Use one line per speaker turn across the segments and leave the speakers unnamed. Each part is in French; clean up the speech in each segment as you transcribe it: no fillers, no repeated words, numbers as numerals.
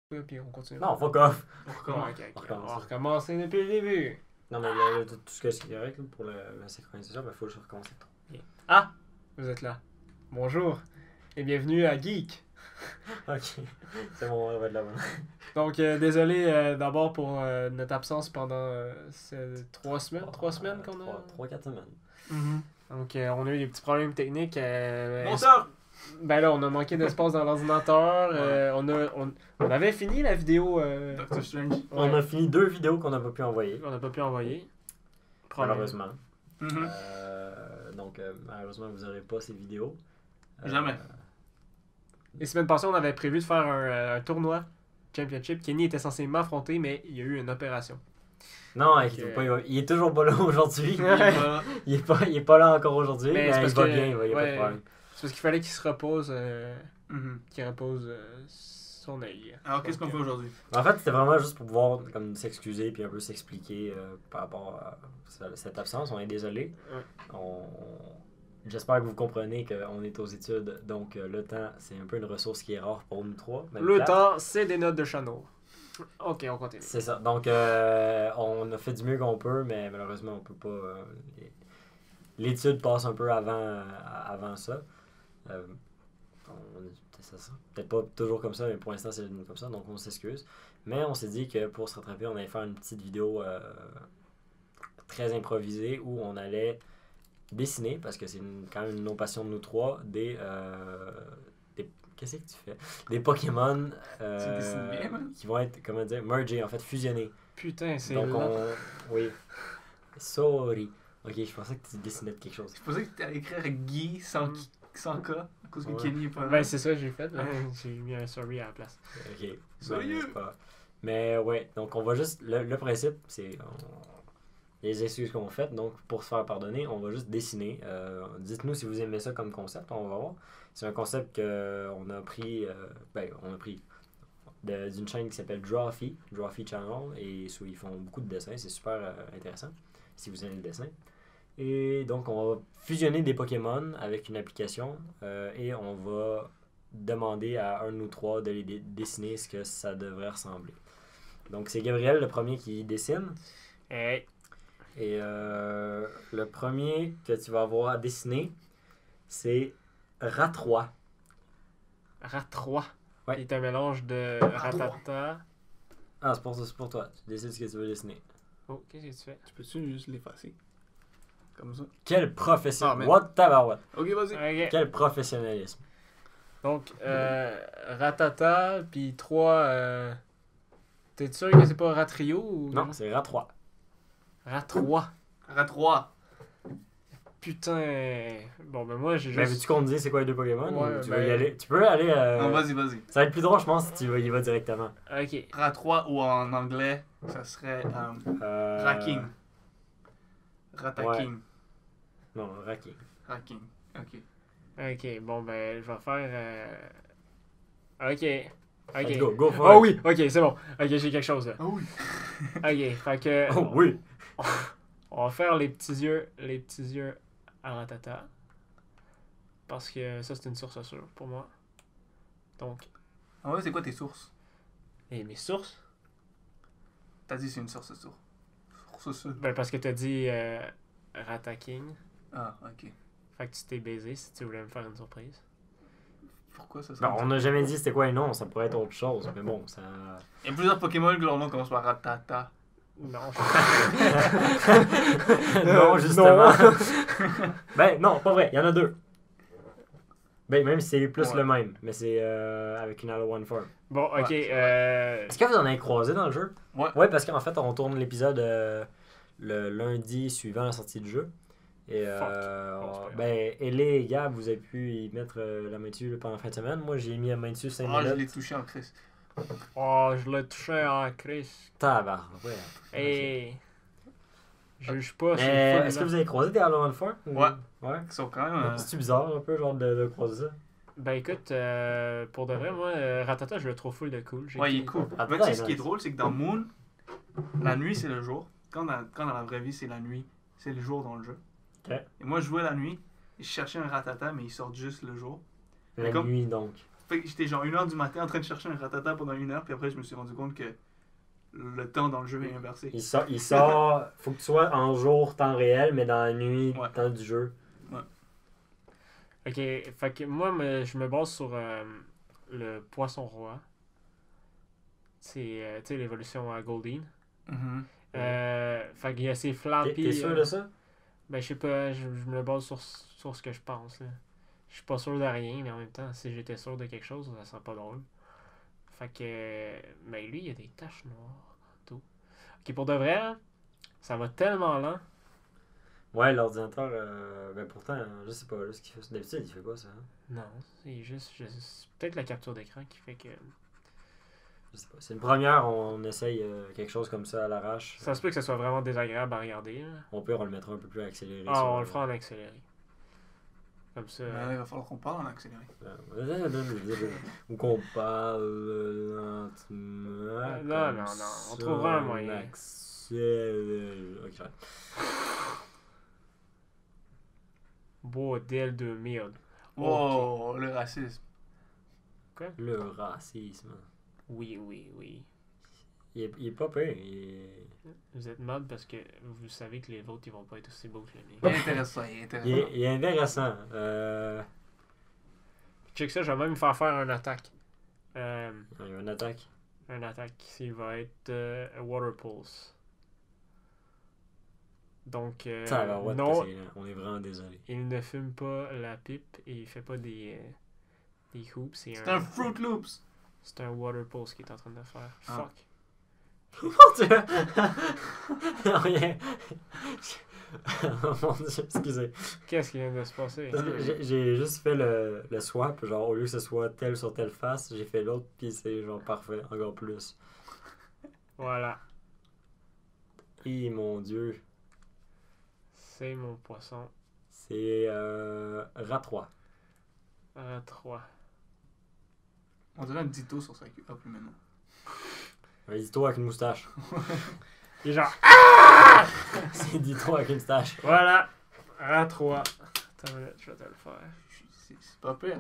Puis on continue.
Non, fuck off.
On recommence.
On
On
recommence.
va recommencer depuis le début.
Non, mais là, tout ce que c'est correct là, pour la synchronisation, il faut que je recommence le
Ah! Vous êtes là. Bonjour. Et bienvenue à Geek.
Ok, c'est bon, on va de l'avant.
Donc, désolé d'abord pour notre absence pendant ces 3 semaines. 3 semaines qu'on a.
3-4 semaines.
Donc, on a eu des petits problèmes techniques.
Monteur!
Ben là, on a manqué d'espace dans l'ordinateur. On avait fini la vidéo.
Doctor Strange.
On a fini 2 vidéos qu'on n'a pas pu envoyer,
On n'a pas pu envoyer.
malheureusement.
Mhm.
Donc, malheureusement, vous n'aurez pas ces vidéos.
Jamais.
Et semaine passée, on avait prévu de faire un tournoi Championship. Kenny était censé m'affronter, mais il y a eu une opération.
Non, inquiétez-vous pas, il est toujours pas là aujourd'hui.
Ouais.
Il est pas là encore aujourd'hui,
Mais
mais,
c'est
il
parce
va
que-
bien, il va, il y a pas de
ouais.
problème.
C'est parce qu'il fallait qu'il se repose,
Mhm.
qu'il repose son œil.
Alors, qu'est-ce qu'on fait aujourd'hui?
En fait, c'était vraiment juste pour pouvoir comme, s'excuser puis un peu s'expliquer par rapport à cette absence. On est désolé.
Ouais.
J'espère que vous comprenez qu'on est aux études, donc le temps, c'est un peu une ressource qui est rare pour nous trois. même
Le
plate.
temps, c'est des notes de Chano. Ok, on continue.
C'est ça. Donc, on a fait du mieux qu'on peut, mais malheureusement, on peut pas. L'étude passe un peu avant ça. C'est ça. Peut-être pas toujours comme ça, mais pour l'instant, c'est comme ça, donc on s'excuse. Mais on s'est dit que pour se rattraper, on allait faire une petite vidéo très improvisée où on allait dessiner, parce que c'est quand même une nos passions de nous trois, des qu'est-ce que tu fais? Des Pokémon
Tu dessines bien, man.
qui vont être, comment dire, mergés, en fait, fusionnés.
Putain, c'est
Donc,
lent.
oui. Sorry. Ok, je pensais que tu dessinais de quelque chose.
Je pensais que tu allais écrire Guy sans K, à cause que
Ouais.
Kenny est pas là.
Ben, c'est ça que j'ai fait. J'ai mis un sorry à la place.
Ok.
Sérieux?
c'est pas- Mais ouais, donc on va juste. Le principe, c'est. Les excuses qu'on fait, donc pour se faire pardonner, on va juste dessiner. Dites-nous si vous aimez ça comme concept, on va voir. C'est un concept qu'on a pris. On a pris d'une chaîne qui s'appelle Drawfee Channel, et ils font beaucoup de dessins, c'est super intéressant si vous aimez le dessin. Et donc on va fusionner des Pokémon avec une application et on va demander à un de nous trois de les dessiner ce que ça devrait ressembler. Donc c'est Gabriel le premier qui dessine.
Hey.
Et le premier que tu vas avoir à dessiner, c'est Ratrois.
Rat3.
Ouais.
C'est un mélange de Ratata.
Ah, c'est pour toi. Tu décides ce que tu veux dessiner.
Oh, qu'est-ce que tu fais?
Tu peux-tu juste l'effacer? Comme ça.
Quel professionnel.
Ah, mais-
What tabarouette.
Ok, vas-y.
Ok.
Quel professionnalisme.
Donc, Ratata, puis 3. T'es sûr que c'est pas Ratrio ou.
Non, c'est Ratrois.
Rat3.
Rat 3.
Putain. Bon, ben moi, j'ai
Ben,
juste.
veux-tu qu'on te dise c'est quoi les deux Pokémon
Ouais,
ou tu
ben-
veux y aller? Tu peux aller.
Non, vas-y.
Ça va être plus drôle, je pense, si tu y vas directement.
Ok.
Rat 3 ou en anglais, ça serait Racking. Rataking.
Non, Racking.
Racking. Ok.
Ok, bon, ben, je vais faire. Ok.
Let's
Ok.
go for
Oh
it.
oui, ok, c'est bon. Ok, j'ai quelque chose là.
Ah oui.
Ok, fait que.
Oh oui.
On va faire les petits yeux à Ratata. Parce que ça, c'est une source sûre pour moi. Donc,
Ah ouais, c'est quoi tes sources?
et mes sources?
T'as dit c'est une source sûre. Source sûre.
Ben, parce que t'as dit Rataking.
Ah, ok.
Fait que tu t'es baisé si tu voulais me faire une surprise.
Pourquoi ça serait
Non, on n'a jamais dit c'était quoi les noms, ça pourrait être autre chose, mais bon, ça.
Il y a plusieurs Pokémon que leur nom commence par Ratata.
Non,
non, justement. Ben, non, pas vrai, il y en a 2. Ben, même si c'est plus
Ouais.
le même, mais c'est avec une Halo One form.
Bon, ok.
Ouais,
Est-ce que vous en avez croisé dans le jeu?
Ouais.
Ouais, parce qu'en fait, on tourne l'épisode le lundi suivant la sortie du jeu. Et
Fuck. Bon, c'est pas grave.
ben, Ellie et Gab, vous avez pu y mettre la main dessus pendant la fin de semaine. Moi, j'ai mis la main dessus 5
Ah, je l'ai
minutes.
touché en crise.
Oh, je l'ai touché en crise.
Tabarnak, ouais.
Hey. Juge pas,
Mais
c'est fun.
est-ce que vous avez croisé des Halo One form?
Ouais.
Ouais.
Ils sont quand même.
C'est bizarre un peu, genre, de croiser ça.
Ben écoute, pour de vrai, moi, Ratata, je le trouve full de cool. J'ai
Ouais, il est
kiffé.
cool.
Ah,
En fait,
putain,
tu sais, ce qui est
nice.
drôle, c'est que dans Moon, la nuit, c'est le jour. Quand dans la vraie vie, c'est la nuit. C'est le jour dans le jeu.
Ok.
Et moi, je jouais la nuit. Et je cherchais un Ratata, mais ils sortent juste le jour.
La
Comme-
nuit, donc.
Fait que j'étais genre 1h du matin en train de chercher un ratata pendant 1 heure, puis après je me suis rendu compte que le temps dans le jeu est inversé.
Il sort, faut que tu sois en jour, temps réel, mais dans la nuit,
Ouais.
temps du jeu.
Ok, fait que moi, je me base sur le poisson roi. C'est, tu sais, l'évolution à Goldeen.
Mhm.
Fait qu'il y a ces flappy.
T'es sûr de ça?
Ben, je sais pas, je me base sur ce que je pense, là. Je suis pas sûr de rien, mais en même temps, si j'étais sûr de quelque chose, ça serait pas drôle. Fait que. Mais lui, il y a des taches noires dans tout. Ok, pour de vrai, là, ça va tellement lent.
Ouais, l'ordinateur, ben pourtant, je sais pas, là, ce qu'il fait. D'habitude, il fait pas ça. Hein?
Non, c'est juste peut-être la capture d'écran qui fait que.
Je sais pas. C'est une première, on essaye quelque chose comme ça à l'arrache.
Ça se peut que ce soit vraiment désagréable à regarder, là.
Au pire, on le mettra un peu plus accéléré.
Ah,
sur,
on le fera en accéléré. Comme ça.
Mais il va falloir qu'on parle en accéléré.
Ou qu'on parle lentement.
Non, on trouvera un moyen.
Accéléré. Ok.
Bordel de merde.
Oh, le racisme.
Le racisme.
Oui.
Il est pas pire. Il est...
Vous êtes mad parce que vous savez que les vôtres ils vont pas être aussi beaux que les miens.
Il est intéressant, il est
Il
intéressant.
est, il est intéressant.
Check ça, je vais même faire une attaque.
Il y a une attaque.
Une attaque qui va être Water Pulse. Donc,
Ça va, ouais,
non,
on est vraiment désolé.
il ne fume pas la pipe et il fait pas des hoops.
C'est un Fruit Loops.
C'est un Water Pulse qu'il est en train de faire.
Ah.
Fuck.
Mon Dieu! Non, rien. Oh mon Dieu, excusez.
Qu'est-ce qui vient de se passer?
Parce que j'ai juste fait le swap, genre au lieu que ce soit tel sur telle face, j'ai fait l'autre, puis c'est genre parfait, encore plus.
Voilà.
Et mon Dieu,
C'est mon poisson.
c'est rat 3.
3.
On dirait un dito sur sa queue. Ah, plus maintenant.
Un Dito avec une moustache.
Et genre,
C'est Dito avec une moustache.
voilà. 3. Attends une minute, je vais te le faire.
C'est pas pire.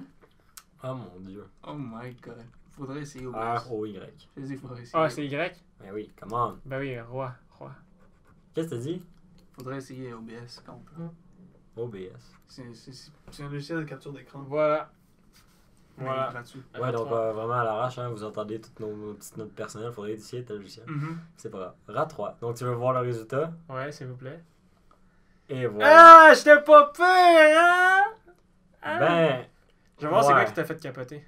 Oh mon Dieu.
Oh my god. Faudrait essayer au
R-O-Y.
Je dis, faudrait essayer.
Ah, c'est Y?
Ben oui, come on.
Ben oui, roi.
Qu'est-ce que t'as dit?
Faudrait essayer OBS quand on peut.
OBS.
C'est un logiciel de capture d'écran.
Voilà.
Mais
Voilà.
gratuit.
Ouais, donc vraiment à l'arrache, hein, vous entendez toutes nos petites notes personnelles, faudrait essayer tel logiciel.
Mhm.
C'est pas grave. Rat 3. Donc tu veux voir le résultat?
Ouais, s'il vous plaît.
Et voilà.
Ah, j'étais pas peur, hein? Ah.
Ben.
Je vais voir c'est
ouais.
quoi qui t'a fait capoter.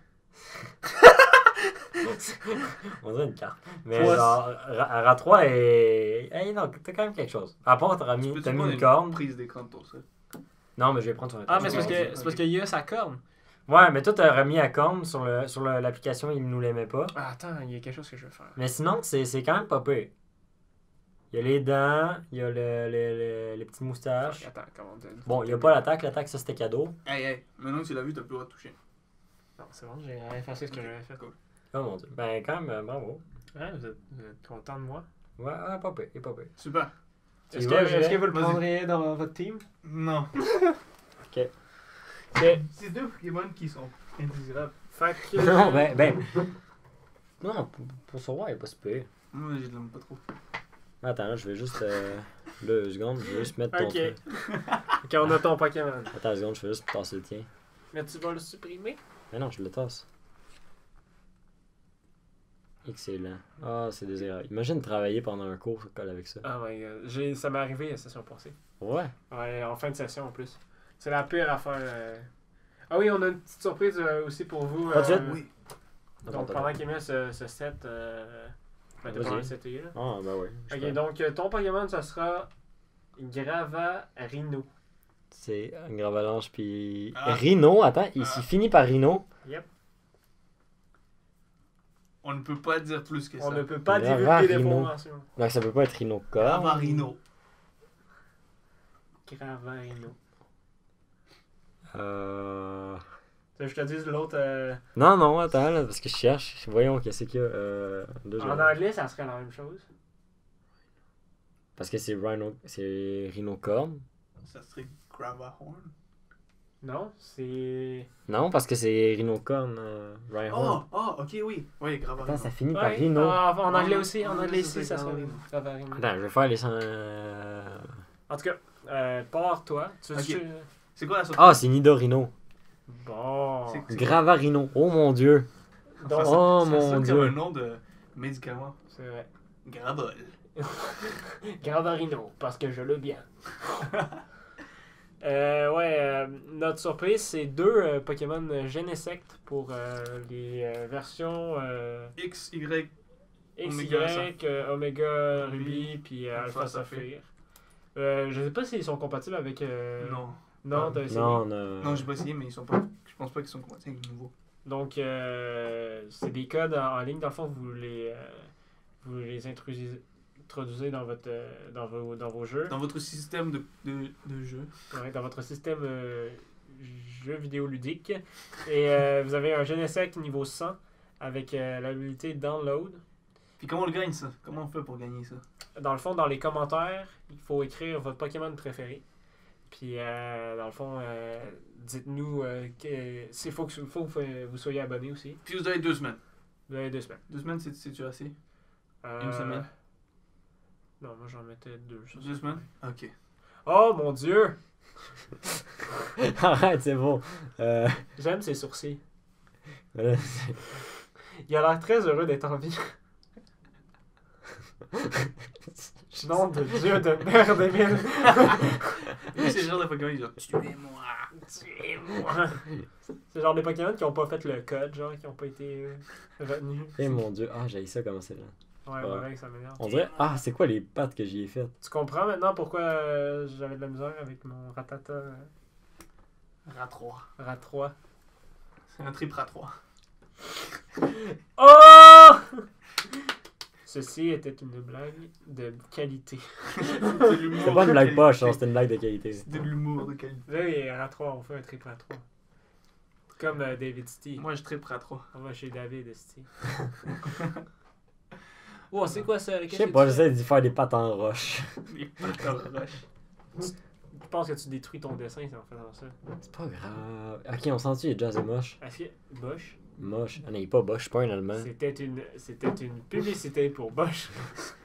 On dirait une carte. Mais
Ouais.
genre, Rat 3 est. Hey, non, t'as quand même quelque chose. À part, t'as mis
Peux-tu
une
prendre
corne.
prise d'écran de ton set?
Non, mais je vais prendre sur
Ah, mais
c'est parce que-
c'est parce qu'il y a sa corne.
Ouais, mais toi, t'as remis à corne sur l'application, il nous l'aimait pas.
Ah, attends, il y a quelque chose que je veux faire.
Mais sinon, c'est quand même pas pire. Il y a les dents, il y a les petites moustaches.
Attends, comment dire?
Bon, il y a pas l'attaque ça c'était cadeau.
Hey, maintenant que tu l'as vu, t'as plus le droit de toucher.
Non, c'est bon, j'ai effacé ce que j'avais fait.
Cool.
Oh mon dieu. Ben, quand même, bravo.
Ouais, vous êtes content de moi?
Ouais, pas pire, il est pas pire.
Super.
Tu vois, je
Est-ce que
vais-
vous le
Vas-y.
prendriez dans votre team?
Non.
Ok.
C'est deux Pokémon qui sont indésirables.
Fait que...
Non, ben. Non, pour ce roi, il est pas si pire.
Moi, je l'aime pas trop.
Attends, je vais juste. 2 secondes, je vais juste mettre ton
Ok.
truc.
Ok, on a ton Pokémon.
Attends 2 secondes, je vais juste tasser le tien.
Mais tu vas le supprimer?
Mais non, je le tasse. Excellent. Ah, c'est désirable. Imagine travailler pendant un cours avec ça.
Ah my god. Ça m'est arrivé la session passée.
Ouais.
Ouais, en fin de session en plus. C'est la pire affaire. Ah oui, on a une petite surprise aussi pour vous.
Pas de suite?
Oui.
Donc pendant qu'il met ce set, ben, t'as
Vas-y.
pas le set là.
Ah, ben ouais. je
Ok,
peux.
donc ton Pokémon, ça sera Gravarino.
C'est un Gravalanche puis.
Ah.
Rhino, attends, il
Ah.
finit par Rhino.
Yep.
On ne peut pas dire plus que ça.
On ne peut pas divulguer
Gravarino.
d'informations.
Donc ça peut pas être Rhino corps.
Gravarino.
Gravarino.
Euh.
Tu veux que je te dise l'autre.
Non, attends, là, parce que je cherche. Voyons qu'est-ce qu'il y a. Là,
En anglais, ça serait la même chose.
Parce que c'est Rhino corn.
Ça serait Gravahorn.
Non, c'est...
Non, parce que c'est Rhinocorn, Rhyhorn.
Ok, oui. Oui, grave.
Attends, ça finit par
Ouais,
Rhino.
en anglais
Non,
aussi, en
non,
anglais
ça,
aussi,
c'est
ça sonne
Gravarino.
Gravarino.
Attends, je vais faire les...
En tout cas, pars-toi. Tu
Ok.
veux
C'est quoi la sorte?
Ah, c'est Nidorino.
Bon.
C'est-
Gravarino. Oh mon dieu.
Donc,
Oh
ça
mon
sonne
dieu.
comme un nom de médicament.
c'est vrai.
Gravol.
Gravarino, parce que je le bien. Notre surprise, c'est 2 Pokémon Genesect pour les versions
X, Y.
X,
Omega,
Y, Omega
Ruby,
Ruby, puis
Alpha
Alpha Saphir. Je sais pas s'ils sont compatibles avec.
Non.
Non, t'as essayé.
Non,
Non, j'ai pas essayé, mais ils sont pas. Je pense pas qu'ils sont compatibles avec le nouveau.
Donc, c'est des codes en ligne. Dans le fond, vous les introduisez dans vos jeux.
Dans votre système de jeu.
Ouais, dans votre système jeu vidéo ludique. Et vous avez un Genesect niveau 100 avec l'habilité Download.
Puis comment on le gagne ça? Comment on fait pour gagner ça?
Dans le fond, dans les commentaires, il faut écrire votre Pokémon préféré. Puis, dans le fond, dites-nous s'il faut que vous soyez abonné aussi.
Puis vous avez 2 semaines.
Vous avez 2 semaines.
2 semaines, c'est-tu assez?
Euh,
Une semaine?
Non, moi j'en mettais 2.
2 semaines? Ok.
Oh mon dieu!
Arrête, c'est bon.
J'aime ses sourcils.
Voilà.
Il a l'air très heureux d'être en vie. Nom de dieu de merde, Emile!
Lui, c'est le genre de Pokémon, il dit tuez-moi.
Tuez-moi! C'est le genre des Pokémon qui ont pas fait le code, genre, qui ont pas été retenus.
Eh mon dieu. Ah, j'ai ça comment c'est là.
Ouais,
Ouais.
ouais, ça m'énerve.
On dirait. Ah, c'est quoi les pattes que j'y ai faites?
Tu comprends maintenant pourquoi j'avais de la misère avec mon Ratata
Rat 3.
Rat 3?
C'est un trip Rat 3.
Oh! Ceci était une blague de qualité.
C'est de l'humour
C'était pas une
de
blague
qualité.
poche, hein, c'était une blague de qualité.
C'est de l'humour de qualité.
Là, il y a Rat 3, on fait un trip Rat 3. Comme David Stee.
Moi, je trip Rat 3.
On va chez David Stee. Oh, c'est quoi ça?
Je sais pas, j'essaie d'y faire des pattes en roche.
Les pattes en roche.
Je pense que tu détruis ton dessin en faisant ça.
C'est pas grave. Ok, on sent-tu, il est déjà assez moche.
Est-ce que Bosch?
Moche. Ah non, il est pas moche, je suis pas un allemand.
C'était une publicité pour Bosch.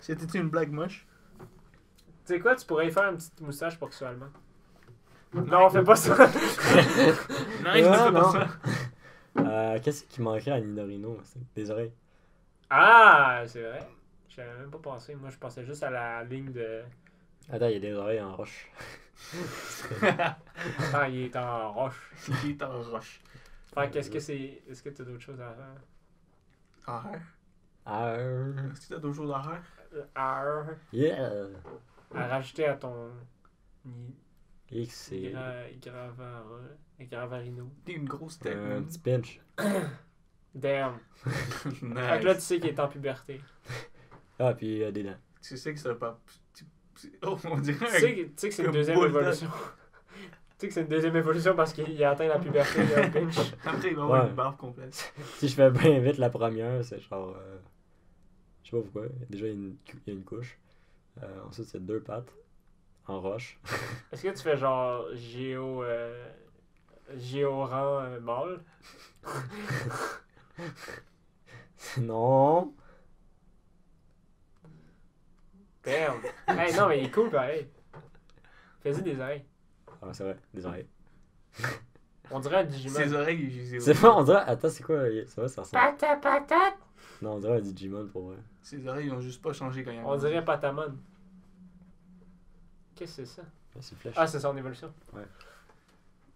C'était une blague moche?
Tu sais quoi, tu pourrais y faire une petite moustache pour que tu sois allemand. Non, on fait pas ça.
Non, je ne fais
non.
pas ça.
Qu'est-ce qui manquerait à Nidorino? C'est des oreilles.
Ah, c'est vrai. J'avais même pas pensé. Moi, je pensais juste à la ligne de...
Attends, il y a des oreilles en roche.
Ah, il est en roche.
Il est en roche.
Fait qu'est-ce que c'est... Est-ce que t'as d'autres choses à faire?
Arr.
Ah,
Est-ce que t'as d'autres choses à faire?
yeah.
À rajouter à ton...
X, c'est
Gravarino.
T'es une grosse tête,
un
man.
petit pinch.
Damn.
Nice.
Fait que là, tu sais qu'il est en puberté.
Ah, puis il y a des dents.
Tu sais que ça va pas... Oh, on dirait
Tu sais que c'est une
Comme
deuxième
Bulldog.
évolution. Tu sais que c'est une deuxième évolution parce qu'il a atteint la puberté, il a un pinch.
Après, il va avoir
Ouais.
une barbe complète.
Si je fais bien vite la première, c'est genre. Je sais pas pourquoi. Déjà, il y a une couche. Ensuite, c'est 2 pattes. En roche.
Est-ce que tu fais genre Géorant mâle?
Non.
Damn! Hey, non, mais il est cool pareil. Fais-y des oreilles.
Ah, c'est vrai, des oreilles.
On dirait un Digimon.
Ses oreilles, je les ai.
C'est pas, on dirait. Attends, c'est quoi? C'est vrai, ça ressemble.
Patate!
Non, on dirait un Digimon pour vrai.
Ses oreilles, ils ont juste pas changé quand il y a
On dirait Patamon. Qu'est-ce que c'est ça?
Ah, c'est flèche.
Ah, c'est son évolution.
Ouais.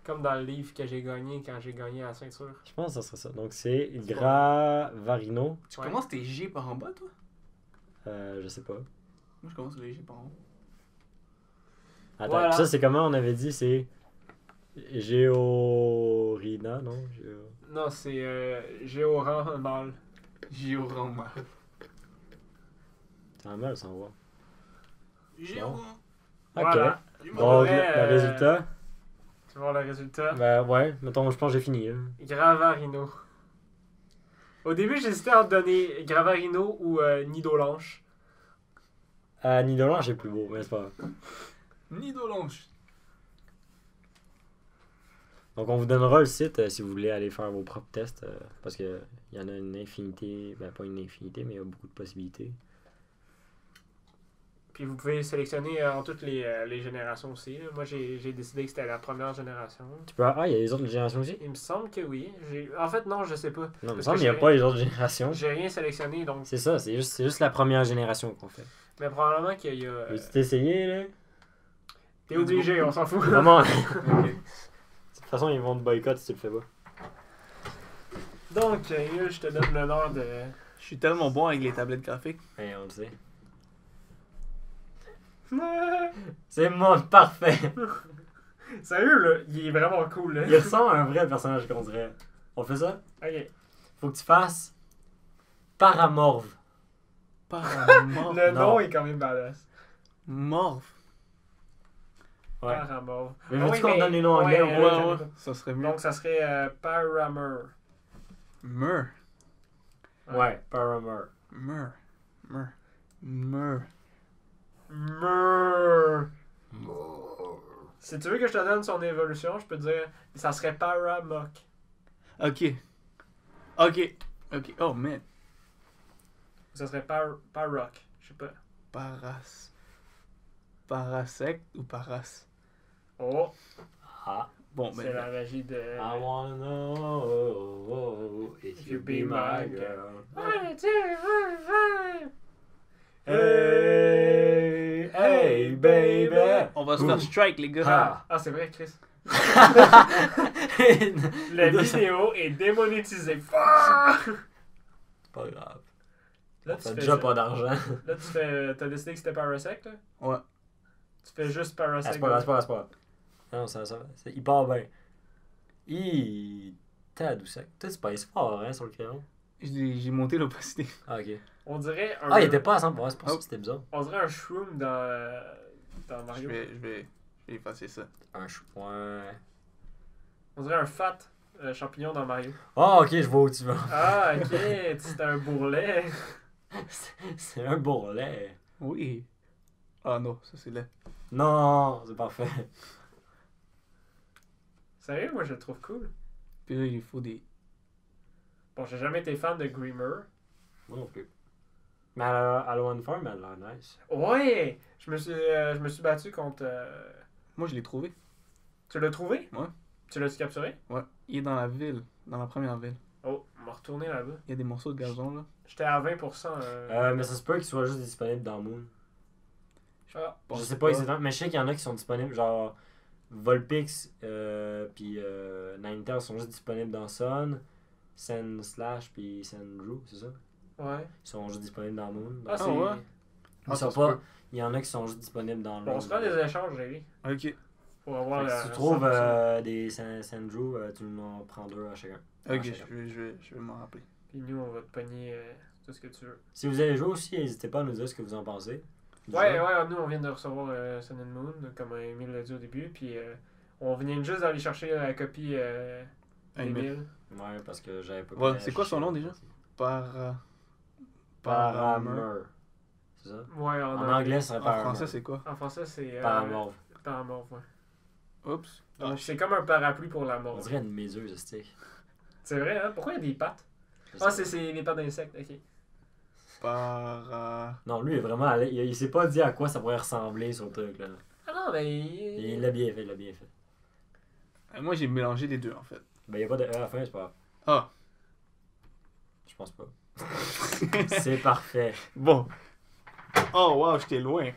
Comme dans le livre que j'ai gagné quand j'ai gagné la ceinture.
Je pense que ça serait ça. Donc, c'est Gravarino.
Tu
Ouais.
commences tes G par en bas, toi?
Je sais pas.
Moi, je commence les G par en haut.
Attends,
Voilà.
ça, c'est comment on avait dit? C'est. Géorina, non?
Non, c'est Géorant mâle.
G au rang mal.
C'est un mal sans voir.
G au
Bon.
rang.
Ok.
Voilà.
Donc,
Ouais,
le résultat?
Tu vois le résultat?
Ben ouais, mettons, je pense que j'ai fini. Hein.
Gravarino. Au début, j'hésitais à te donner Gravarino ou Nidolanche.
Nidolan, j'ai plus beau, mais c'est pas grave.
Nidolanche.
Donc, on vous donnera le site si vous voulez aller faire vos propres tests. Parce qu'il y en a une infinité. Ben, pas une infinité, mais il y a beaucoup de possibilités.
Puis vous pouvez sélectionner en toutes les générations aussi. Là. Moi, j'ai décidé que c'était la première génération.
Tu peux... Ah, il y a les autres générations aussi?
Il me semble que oui. En fait, non, je sais pas.
Non, il me
Parce
semble
que
qu'il n'y a pas les autres générations.
J'ai rien sélectionné, donc.
C'est ça, c'est juste la première génération qu'on fait.
Mais probablement qu'il y a.
Veux-tu t'essayer, là?
T'es obligé, on s'en fout.
Comment?
Ok.
De toute façon, ils vont te boycott si tu le fais pas.
Donc, je te donne l'honneur de.
Je suis tellement bon avec les tablettes graphiques.
Ouais, on le sait. C'est le monde parfait.
Sérieux, là, il est vraiment cool, là.
Il ressemble à un vrai personnage qu'on dirait. On fait ça?
Ok.
Faut que tu fasses Paramorph.
Paramorph.
Le
non.
nom est quand même badass.
Morph.
Ouais.
Paramorph.
Mais
Ah
veux-tu
oui,
qu'on
mais-
donne les noms anglais?
ouais,
On
Ouais,
va-
ouais. Ça serait mieux.
Donc, ça serait Paramur.
Mur.
Ouais, Paramorph.
Mur. Mur. Mur.
Mur. Si tu veux que je te donne son évolution, je peux te dire, ça serait Paramok.
Ok. Ok. Ok. Oh, man.
Ça serait Parrock. Je sais pas.
Paras. Parasect ou paras?
Oh,
Ah.
Bon,
c'est
ben.
la magie de.
I wanna know if you be my girl.
1, 2, 1, 5.
Hey, hey, baby.
On va se faire strike, les gars.
Ah.
Ah, c'est vrai, Chris.
C'est
La vidéo est démonétisée. Fuck!
pas grave.
Là,
T'as
tu
déjà
fais.
pas d'argent.
Là, tu fais. T'as décidé que c'était Parasect, là?
Ouais.
Tu fais juste
Ah,
Parasect.
c'est pas grave, c'est pas grave, c'est pas grave. Non, ça va. Il part bien. T'as d'où ça? Toi, c'est pas fort, hein, sur le crayon.
J'ai monté l'opacité.
Ah, ok.
On dirait un.
Ah, il était pas à 100%, c'est pour ça
Oh.
que c'était bizarre.
On dirait un shroom dans
Je
Mario.
vais effacer ça.
Un chou. Ouais.
On dirait un fat champignon dans Mario.
Ah, ok, je vois où tu vas.
Ah, ok, c'est un bourrelet.
C'est un bourrelet.
Oui. Ah non, ça c'est laid.
Non, c'est parfait.
Sérieux, moi je le trouve cool.
Puis là, il faut des.
Bon, j'ai jamais été fan de Grimmer.
Moi non plus. Mais Halloween Farm, elle a l'air nice.
Ouais! Je me suis battu contre.
Moi, je l'ai trouvé.
Tu l'as trouvé?
Ouais.
Tu l'as-tu capturé?
Ouais. Il est dans la ville. Dans la première ville.
Oh, on va retourner là-bas.
Il y a des morceaux de gazon là.
J'étais à 20%.
Mais ça se peut qu'il soit juste disponible dans Moon.
Ah,
Je sais pas exactement, mais je sais qu'il y en a qui sont disponibles, genre Volpix puis Ninetales sont juste disponibles dans Sun, Sen Slash puis Sen Drew, c'est ça?
ouais.
Ils sont juste disponibles dans Moon.
Ah,
Donc,
c'est.
ouais?
ils
Ah,
sont
ça se
pas.
peut.
Il y en a qui sont juste disponibles dans
Bon, on se fait des échanges, Jerry.
Ok.
Pour avoir
Fait que
la.
si tu trouves
100%.
des Sen Drew, tu nous en prends 2 à chacun.
Ok,
À chacun.
je vais m'en rappeler.
Puis nous, on va te pogner tout ce que tu veux.
Si vous avez joué aussi, n'hésitez pas à nous dire ce que vous en pensez.
Ouais, ouais, nous on vient de recevoir Sun and Moon, comme Emile l'a dit au début, puis on vient juste d'aller chercher la copie d'Emile.
Ouais, parce que j'avais pas.
Ouais, c'est quoi son nom déjà?
Paramur. C'est ça?
Ouais,
En anglais, ça serait
En
Paramur.
français, c'est quoi?
En français, c'est.
Paramorph.
Paramorph, ouais.
Oups.
Ah, c'est comme un parapluie pour la
On
mort.
dirait une méduse, c'est.
C'est vrai, hein? Pourquoi il y a des pattes? Ah, c'est les pattes d'insectes, ok.
Non, lui, il est vraiment allé. Il s'est pas dit à quoi ça pourrait ressembler sur le truc, là.
Ah non, mais.
Il l'a bien fait, il l'a bien fait.
Moi, j'ai mélangé les deux en fait.
Ben, il n'y a pas de E à la fin, c'est pas grave.
Ah.
Je pense pas. C'est parfait.
Bon. Oh, wow, j'étais loin.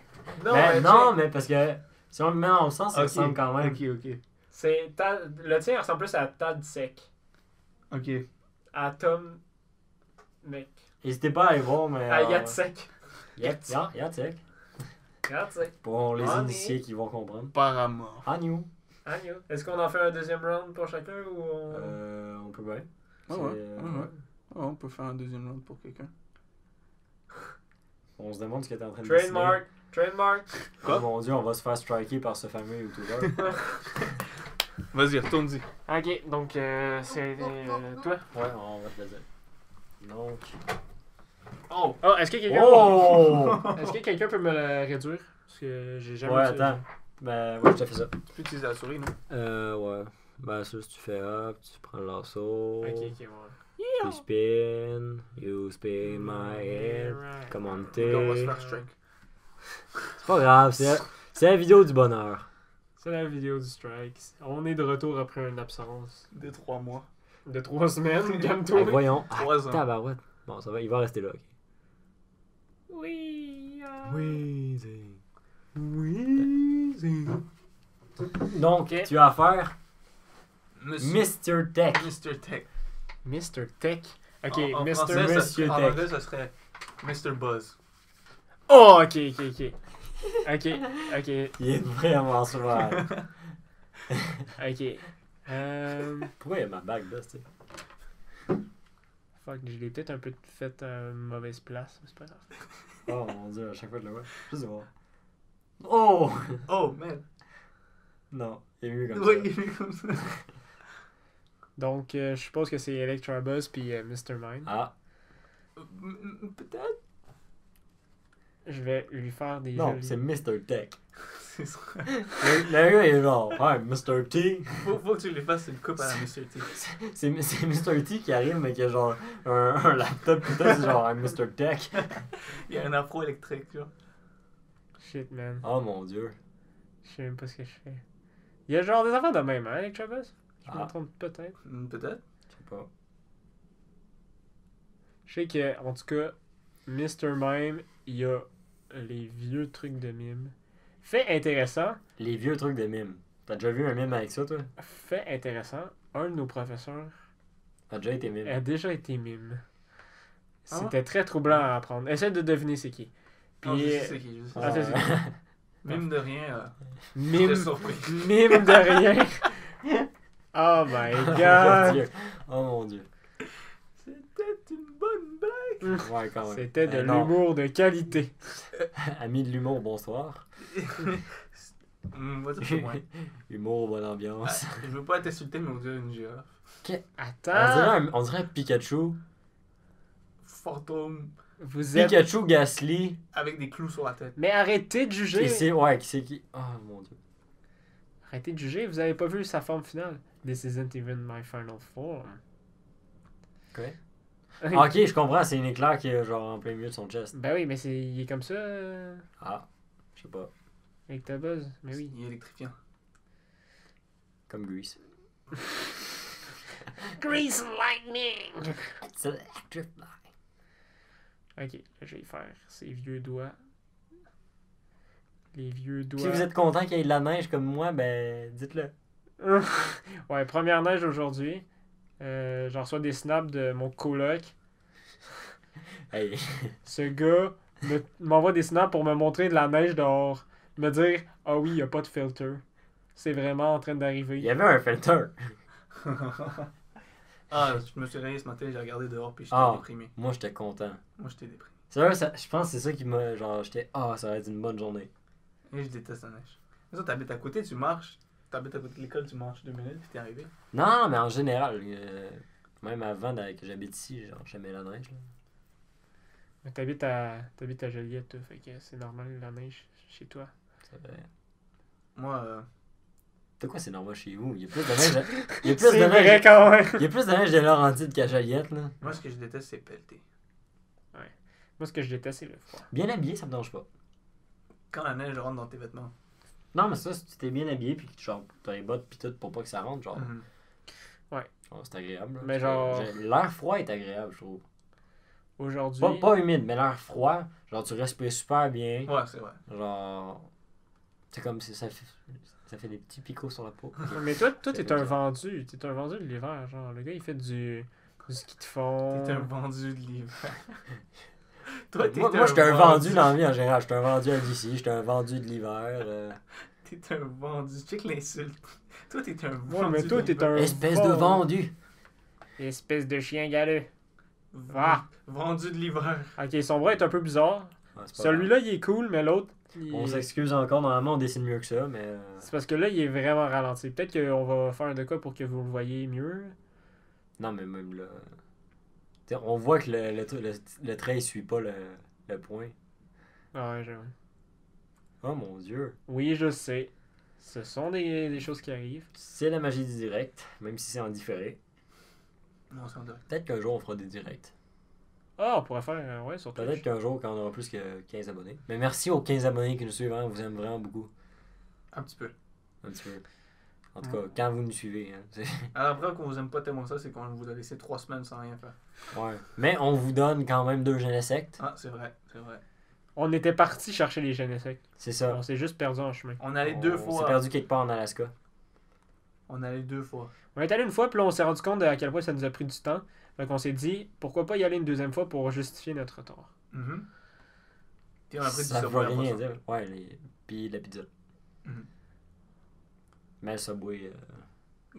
Non,
Mais
mais
non, mais parce que si on le met dans le sens, ça
Ok.
ressemble quand même.
Ok, ok.
Le tien ressemble plus à Tad Sec.
Ok.
À Tom. Mec.
N'hésitez pas à aller voir, mais.
À Yatsek.
Yatsek.
Yatsek.
Pour les
Ah,
initiés qui vont comprendre.
Paramorph.
Agnew.
Agnew. Est-ce qu'on en fait un deuxième round pour chacun ou
On peut bien.
Ouais,
C'est,
ouais. Ouais. Ouais, on peut faire un deuxième round pour quelqu'un.
On se demande ce que t'es en train de dessiner.
Trademark. Trademark.
Quoi?
Oh mon dieu, on va se faire striker par ce fameux YouTuber.
Vas-y, retourne-y.
Ok, donc c'est toi.
Ouais, on va te le dire. Donc.
Oh! Oh, est-ce que quelqu'un
Oh!
est-ce que quelqu'un peut me le réduire? Parce que j'ai jamais.
Ouais,
utilisé.
attends. Ben, ouais, je te fais ça.
Tu peux utiliser la souris, non?
Ouais. Ben, ça, si tu fais up, tu prends le lasso.
Ok, ouais.
You spin. You spin my head. Come on,
Donc, on va se
t'es.
faire strike.
C'est pas grave, c'est la vidéo du bonheur.
C'est la vidéo du strike. On est de retour après une absence
De 3 mois.
de 3 semaines, calme-toi.
Hey, voyons.
3 ans.
Tabarouette. Bon, ça va, il va rester là, ok.
Oui.
Wheezing.
Wheezing.
Donc,
Ok.
tu as affaire
Monsieur
Mr. Tech.
Mr. Tech.
Mr. Tech. Ok,
En
Mr.
français,
Monsieur
en
Tech.
anglais, ça serait Mr. Buzz.
Oh, ok. Ok.
Il est vraiment souvent.
Ok.
Pourquoi il y a ma bague là, tu sais?
Fuck, je l'ai peut-être un peu fait à une mauvaise place, mais c'est pas grave.
Oh mon dieu, à chaque fois que je le vois. Je sais pas. Oh!
Oh, man.
Non, il est mieux comme
Oui,
ça.
il est comme ça.
Donc, je suppose que c'est Electrabuzz puis Mr. Mime.
Ah,
Peut-être.
Je vais lui faire des
non,
jolis...
c'est Mr. Tech.
C'est ça.
Le gars, il est genre, ouais, Mr. T.
Faut que tu lui fasses une coupe à la Mr. T.
C'est Mr. T qui arrive, mais qui a genre un laptop, pis tout, c'est genre un Mr. Tech.
Il y a un afro électrique, genre.
Shit, man.
Oh mon dieu.
Je sais même pas ce que je fais. Il y a genre des affaires de même, hein, Electrabuzz? Je me
Ah.
trompe peut-être.
Peut-être.
Je sais pas.
Je sais que, en tout cas, Mr. Mime, il y a les vieux trucs de mime. Fait intéressant,
Les vieux trucs de mime. T'as déjà vu un mime avec ça, toi?
un de nos professeurs
T'as déjà été mime.
a déjà été mime.
Ah ouais?
C'était très troublant à apprendre. Essaye de deviner c'est qui. Puis,
Non, je sais c'est qui. Je sais.
Ah, c'est ça.
Même de rien,
mime,
j'étais surpris.
mime de rien. Oh my
Oh mon
god.
dieu. Oh mon dieu.
C'était une bonne blague.
Ouais, quand même.
C'était de
Non.
l'humour de qualité.
Amis de l'humour, bonsoir.
Moi, ça fait moins.
Humour, bonne ambiance.
Je veux pas t'insulter, mais on dirait une girafe.
Attends,
On dirait un Pikachu.
Fantôme
vous êtes...
Pikachu Gasly.
avec des clous sur la tête.
Mais arrêtez de juger.
Qui c'est? Ouais, qui c'est qui? Oh mon dieu.
Arrêtez de juger, vous avez pas vu sa forme finale. This isn't even my final form.
Quoi? Ah, ok, je comprends, c'est une éclair qui est genre en plein milieu de son chest.
Ben oui, mais il est comme ça
Ah, je sais pas.
avec ta buzz. Mais oui.
Il est électrifiant.
Comme Grease.
Grease lightning!
It's electric.
Ok, là, je vais y faire ses vieux doigts. Les vieux doigts.
Si vous êtes content qu'il y ait de la neige comme moi, ben dites-le.
Ouais, première neige aujourd'hui. J'en reçois des snaps de mon coloc.
Hey.
Ce gars m'envoie des snaps pour me montrer de la neige dehors. Me dire, ah oui, il n'y a pas de filter. C'est vraiment en train
Il
d'arriver.
y avait un filter.
Ah, je me suis réveillé ce matin, j'ai regardé dehors, puis j'étais
Ah.
déprimé.
Moi, j'étais content.
Moi, j'étais déprimé.
C'est vrai, je pense que c'est ça qui m'a. Genre, j'étais. Ah, ça va être une bonne journée.
Et je déteste la neige. Mais ça, t'habites à côté, tu marches. T'habites à côté de l'école, tu marches 2 minutes, puis t'es arrivé.
Non, mais en général, même avant que j'habite ici, genre, j'aimais la neige. Là.
Mais t'habites à Joliette, toi, fait que c'est normal la neige chez toi.
Ça fait...
Moi,
T'as quoi, c'est normal chez vous? Il y a plus de neige. Il y a plus
C'est
de
vrai
neige.
quand même!
Il y a plus de neige de Laurentides qu'à Joliette, là.
moi, ce que je déteste, c'est pelleter.
Moi, ce que je déteste, c'est le froid.
Bien habillé, ça me dérange pas.
Quand la neige rentre dans tes vêtements.
Non, mais ça, si tu t'es bien habillé puis que genre, t'as les bottes pis tout pour pas que ça rentre, genre,
Mhm.
genre, c'est agréable. Là,
Mais
parce que
genre-
l'air froid est agréable, je trouve.
Aujourd'hui,
Pas humide, mais l'air froid, genre, tu respires super bien.
Ouais, c'est vrai.
Genre, c'est comme si ça fait des petits picots sur la peau.
mais toi
C'est
t'es
comme
un
ça.
vendu. T'es un vendu de l'hiver, genre. Le gars, il fait du ski de fond.
T'es un vendu de l'hiver. Toi, t'es
Moi, j'étais un vendu dans la vie en général. J'étais un vendu à d'ici, j'étais un vendu de l'hiver.
T'es un vendu. Check l'insulte. Toi, t'es un vendu.
Ouais, mais toi,
de
t'es
l'hiver.
un
Espèce de vendu.
Espèce de chien galeux. Ah.
Vendu de l'hiver.
Ok, son bras est un peu bizarre.
Ah, c'est pas
Celui-là, il est cool, mais l'autre,
grave. On s'excuse encore, normalement on dessine mieux que ça, mais.
c'est parce que là, il est vraiment ralenti. Peut-être qu'on va faire de quoi pour que vous le voyez mieux.
Non, mais même là. T'sais, on voit que le trait il suit pas le point.
Ah ouais, j'avoue.
Oh mon dieu.
Oui, je sais. Ce sont des choses qui arrivent.
C'est la magie du direct, même si c'est en différé.
Non, c'est en direct.
Peut-être qu'un jour on fera des directs.
Ah, on pourrait faire, ouais, sur
Peut-être
Twitch.
qu'un jour, quand on aura plus que 15 abonnés. Mais merci aux 15 abonnés qui nous suivent, hein, on vous aime vraiment beaucoup.
Un petit peu.
Un petit peu. En tout cas, quand vous nous suivez. Hein,
Alors après, qu'on vous aime pas tellement ça, c'est qu'on vous a laissé 3 semaines sans rien faire.
ouais. Mais on vous donne quand même 2 Genesect.
Ah, c'est vrai, c'est vrai.
On était parti chercher les Genesec.
C'est ça.
On s'est juste perdu en chemin.
On allait
On
2
s'est
fois.
perdu quelque part en Alaska.
On allait 2 fois.
On est allé une fois, puis là, on s'est rendu compte à quel point ça nous a pris du temps. Fait qu'on s'est dit, pourquoi pas y aller une deuxième fois pour justifier notre retard.
Mhm. Puis on a pris du
Ça veut
Subway
rien
après ça.
dire. Ouais, puis la pizza.
Mhm.
Mais le Subway,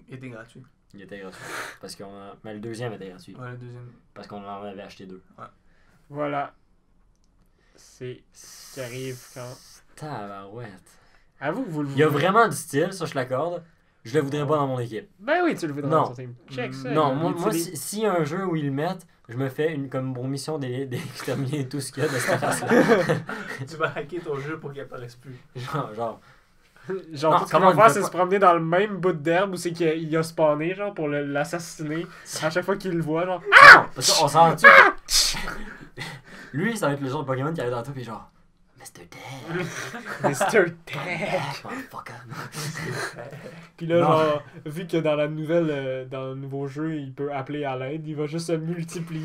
Il était gratuit.
il était gratuit. Parce qu'on a... Mais le deuxième était gratuit.
Ouais, le deuxième.
Parce qu'on en avait acheté 2.
Voilà. C'est ce qui arrive quand...
Tabarouette.
Avoue que vous le
Il y a
voulez.
vraiment du style, ça je l'accorde. Je le voudrais pas dans mon équipe.
Ben oui, tu le voudrais
Non.
dans ton team. Check ça.
Non,
là.
moi
Il
si y a un jeu où ils le mettent, je me fais comme pour mission d'exterminer tout ce qu'il y a de cette race-là.
Tu vas hacker ton jeu pour qu'il apparaisse plus.
genre.
Genre,
Non,
tout ce qu'il
comment
va
on
faire,
peut
c'est
pas-
se promener dans le même bout d'herbe où c'est qu'il a spawné, genre, pour l'assassiner. À chaque fois qu'il le voit, genre.
Non, parce qu'on s'en tue. Lui, ça va être le genre de Pokémon qui arrive dans toi pis genre. Mr. Dead.
Mr. Tech.
Motherfucker.
Puis là,
Non.
genre, vu que dans la nouvelle, dans le nouveau jeu, il peut appeler à l'aide, il va juste se multiplier.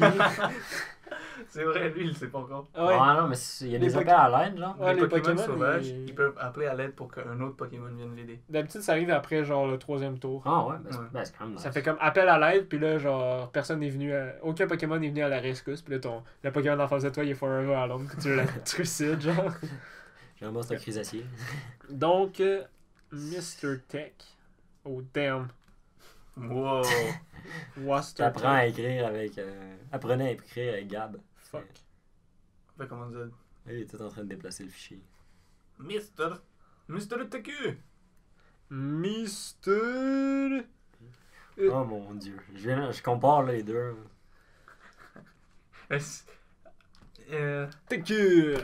C'est vrai, lui, il le sait pas encore.
Ouais.
Ah non, mais il y a
Les
des appels à l'aide, genre.
Ouais,
les
les
Pokémon,
Pokémon,
sauvages,
ils-
ils peuvent appeler à l'aide pour qu'un autre Pokémon vienne l'aider.
D'habitude, ça arrive après, genre, le 3e tour.
Ah ouais, ben
Ouais.
c'est quand même nice.
Ça fait comme appel à l'aide, puis là, genre, personne n'est venu aucun Pokémon n'est venu à la rescousse, puis là, le Pokémon en face de toi, il est forever alone, que tu le trucides, genre.
Généralement, c'est un crisacier.
Donc, Mr. Tech. Oh, damn.
Wow!
Waster
T'apprends à
Tech.
écrire avec. Apprenez à écrire avec Gab.
Fuck.
Fait comment dire?
Il est tout en train de déplacer le fichier.
Mister TQ!
Mister...
Oh mon dieu. Je compare là, les deux.
TQ.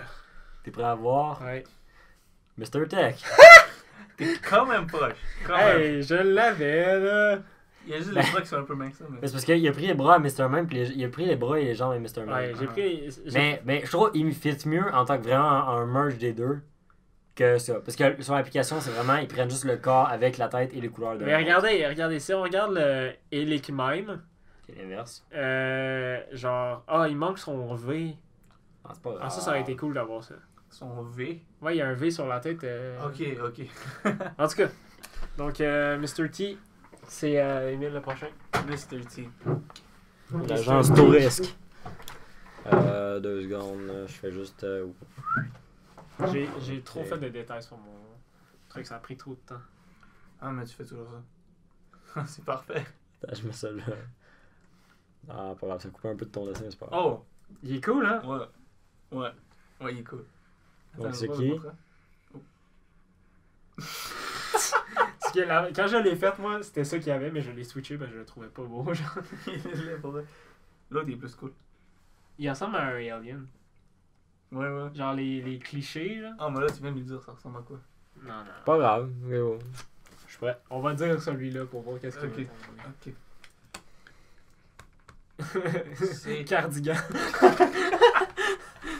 T'es prêt à voir
Ouais.
Mr. Tech?
T'es quand même proche. Quand même.
Hey, je l'avais, là.
Il y a juste les bras qui sont un peu minces, mais...
Mais c'est parce qu'il a pris les bras à Mr. Mime, puis il a pris les bras et les jambes à Mr. Mime.
Ouais, j'ai pris...
Mais je trouve qu'il me fit mieux en tant que vraiment un merge des deux que ça. Parce que sur l'application, c'est vraiment, ils prennent juste le corps avec la tête et les couleurs de
Mais regardez, si on regarde le Elic Mime,
C'est l'inverse.
genre... il manque son V.
Ah, c'est pas grave.
Ah, ça aurait été cool d'avoir ça.
Son V.
Ouais, il y a un V sur la tête.
Ok.
En tout cas, donc Mr. T, c'est Emile le prochain.
Mr. T.
L'agence Tourisque. 2 secondes, je fais juste.
J'ai trop
Ok.
fait de détails sur mon truc, ça a pris trop de temps.
Ah, mais tu fais toujours ça. C'est parfait.
Attends, je mets ça là. Ah, pas grave, ça coupe un peu de ton dessin, c'est pas grave.
Oh!
Il est cool, hein?
Ouais, il est cool.
Donc,
Attends,
c'est
je vais
qui?
vous montrer.
Parce que quand je l'ai fait, moi, c'était ça qu'il y avait, mais je l'ai switché, je le trouvais pas beau. Genre.
Il est pour vrai. L'autre, il est plus cool.
Il ressemble à un alien.
Ouais.
Genre les clichés, là.
Ah, mais là, tu viens de lui dire, ça ressemble à quoi?
Non.
Pas grave, mais bon.
Je suis prêt. On va dire celui-là pour voir qu'est-ce qu'il
Ok.
va
Ok.
C'est cardigan.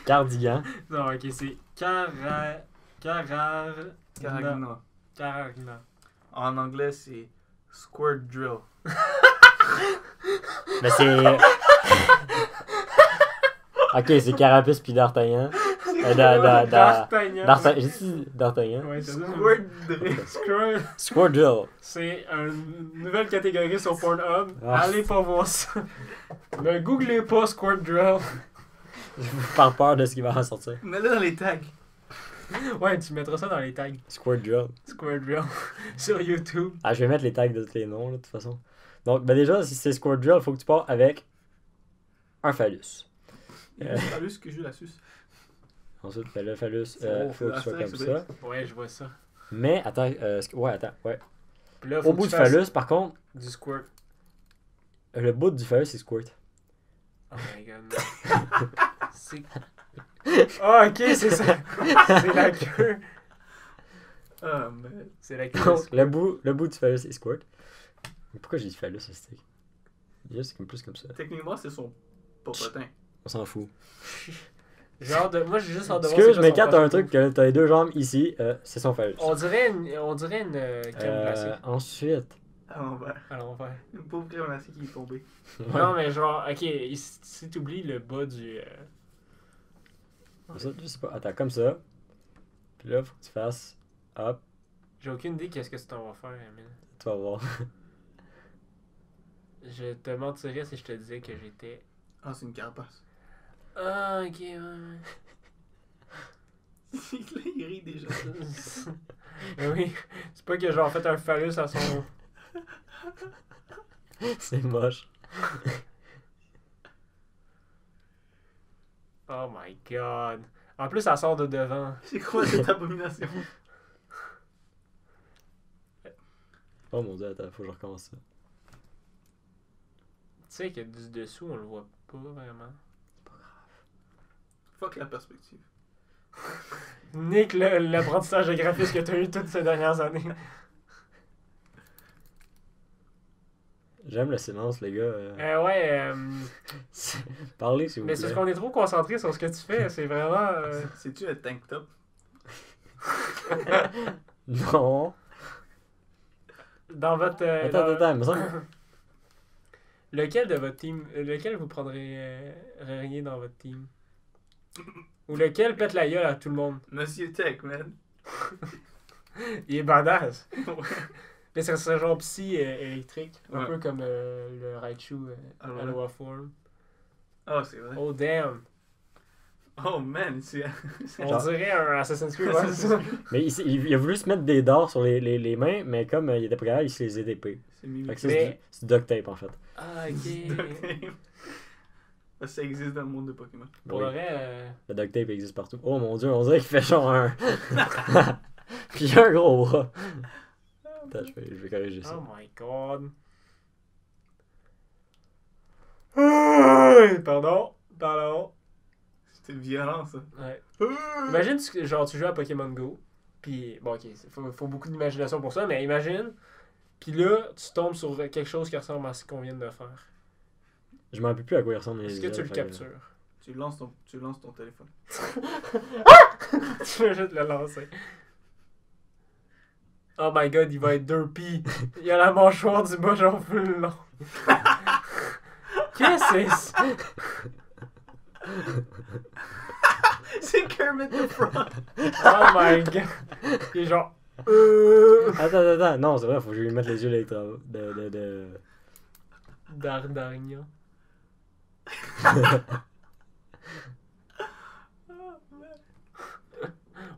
Cardigan.
Non, ok, c'est Cararina.
Caragna. En anglais, c'est Squirt Drill.
Mais c'est. Ok, c'est Carapace puis D'Artagnan.
D'Artagnan.
J'ai dit D'Artagnan.
Ouais, c'est ça.
Squirt Drill.
Squirtle.
C'est une nouvelle catégorie sur Pornhub.
Ah.
Allez pas voir ça. Ne googlez pas Squirt Drill.
Par peur de ce qui va en sortir.
Mets-le dans les tags.
Ouais, tu mettras ça dans les tags.
Squirtle.
Squirt Drill. Sur YouTube.
Ah, je vais mettre les tags de tous les noms, là, de toute façon. Donc, ben déjà, si c'est Squirtle, il faut que tu pars avec un phallus.
Il y a le phallus que j'ai la suce.
Ensuite, ben, le phallus,
C'est bon,
faut que
c'est
ce soit comme
Astérix,
ça.
Ouais, je vois ça.
Mais, attends, ouais.
Puis là, faut
Au
que
bout
tu
du
fasses
phallus, par contre,
du squirt.
le bout du phallus, c'est squirt.
Oh my god. C'est. Ah, ok, c'est ça. C'est la queue.
Ah, mais.
C'est la
Donc, le bout du phallus est squirt. Mais pourquoi j'ai dit phallus, ça c'était? Déjà, c'est comme plus comme ça.
Techniquement, c'est son popotin.
On s'en fout.
Moi, j'ai juste hâte de voir.
Excuse,
c'est
mais
quoi
quand
son
t'as un
prochain
truc que t'as les deux jambes ici, c'est son phallus.
move. On dirait une crème glacée.
Ensuite.
À l'envers.
À l'envers.
Une pauvre crème glacée qui est tombée.
Ouais.
Non, mais genre, ok, si t'oublies le bas du.
Ça, je sais pas. Attends, comme ça. Puis là, faut que tu fasses. Hop,
J'ai aucune idée qu'est-ce que tu t'en vas faire, Emile.
tu vas voir.
Je te mentirais si je te disais que j'étais.
Ah, c'est une carapace.
Ah, ok, ouais.
Là, il rit déjà.
Mais oui, c'est pas que j'ai en fait un phallus à son.
C'est moche.
Oh my god. En plus, ça sort de devant.
C'est quoi cette abomination?
Oh mon dieu, attends, faut que je recommence ça.
Tu sais que du dessous, on le voit pas vraiment.
Fuck la perspective.
Nick, l'apprentissage de graphisme que t'as eu toutes ces dernières années.
J'aime le silence, les gars.
Ouais,
Parlez, s'il vous
mais
plaît.
c'est parce qu'on est trop concentré sur ce que tu fais. C'est vraiment.
C'est-tu un tank top?
Non.
Dans votre.
Attends, il me semble.
Lequel de votre team. Lequel vous prendrez rien dans votre team? Ou lequel pète la gueule à tout le monde?
Monsieur Tech, man.
Il est badass.
Ouais.
Mais ça serait genre psy électrique. Un
Ouais.
peu comme le Raichu
Ah, ouais.
Aloha Form.
Oh, c'est vrai.
Oh damn.
Oh, man, c'est...
On
Genre-
dirait un Assassin's Creed. Ouais, c'est ça.
Mais il a voulu se mettre des dards sur les mains, mais comme il était pas capable, il se les a d'épée.
C'est
Fait
mimique.
que ça,
Mais-
c'est du duct tape en fait.
Ah,
Duct
ok.
tape. Parce que ça existe dans le monde de Pokémon.
Pour
Oui.
le vrai,
Le duct tape existe partout. Oh mon dieu, on dirait qu'il fait genre un. Puis il a un gros bras. Attends, je vais corriger ça.
oh my god. Pardon.
C'était violent, ça.
Ouais. Imagine, genre, tu joues à Pokémon Go, puis, bon, ok, faut beaucoup d'imagination pour ça, mais imagine, puis là, tu tombes sur quelque chose qui ressemble à ce qu'on vient de faire.
Je m'en rappelle plus à quoi il ressemble.
Est-ce que tu le captures?
Tu lances ton téléphone.
Tu veux juste le lancer. Oh my god, il va être derpy. Il a la mâchoire du bas, genre, plus long. Qu'est-ce que c'est ça?
C'est Kermit the Frog.
Oh my god. Il est genre...
Attends. Non, c'est vrai, faut que je lui mette les yeux électro. De...
Dardarignan.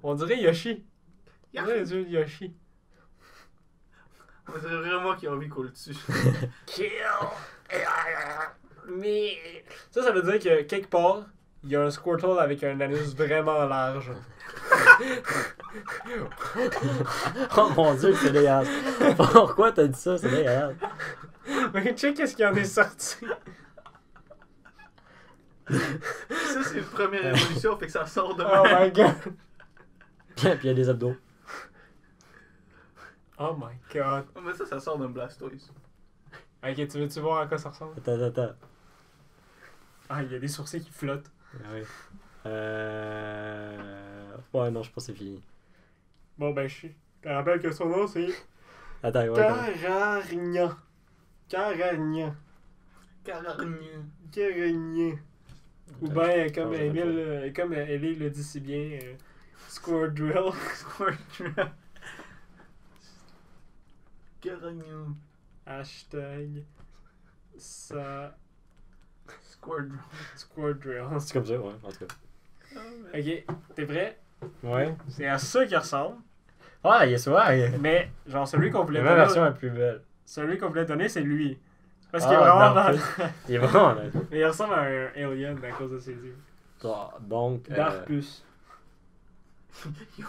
On dirait Yoshi. On dirait les yeux de Yoshi.
On dirait vraiment qu'il a envie qu'on le tue.
Kill! Mais... Ça veut dire que quelque part, il y a un Squirtle avec un anus vraiment large.
Oh mon dieu, c'est dégueulasse. Pourquoi t'as dit ça? C'est dégueulasse.
Mais check qu'est-ce qui en est sorti.
Ça, c'est une première évolution, fait que ça sort de
Oh
même.
my god.
Puis il y a des abdos.
Oh my god.
Oh, mais ça sort d'un Blastoise.
Ok, tu veux-tu voir à quoi ça ressemble?
Attends.
Ah, il y a des sourcils qui flottent.
Ah oui. Ouais, non, je pense que c'est fini.
Bon, ben, je te rappelle que son nom, c'est...
Attends, ouais.
Caragnan. Caragnan. Caragnan. Ou bien, comme Emile, comme Ellie le dit si bien, Squirtle.
Squirtle. Caragnon.
Hashtag... Ça...
Squirtle.
Squirtle.
C'est comme ça, ouais, en tout cas.
Ok, t'es prêt?
Ouais.
C'est à ça qu'il ressemble.
Ah, il est souvent.
Mais, genre, celui qu'on voulait
La version la plus belle.
Celui qu'on voulait donner, c'est lui. Parce
Ah,
qu'il est vraiment
non,
dans...
Il est vraiment là.
Mais il ressemble à un alien à cause de ses yeux.
Donc.
Darpus.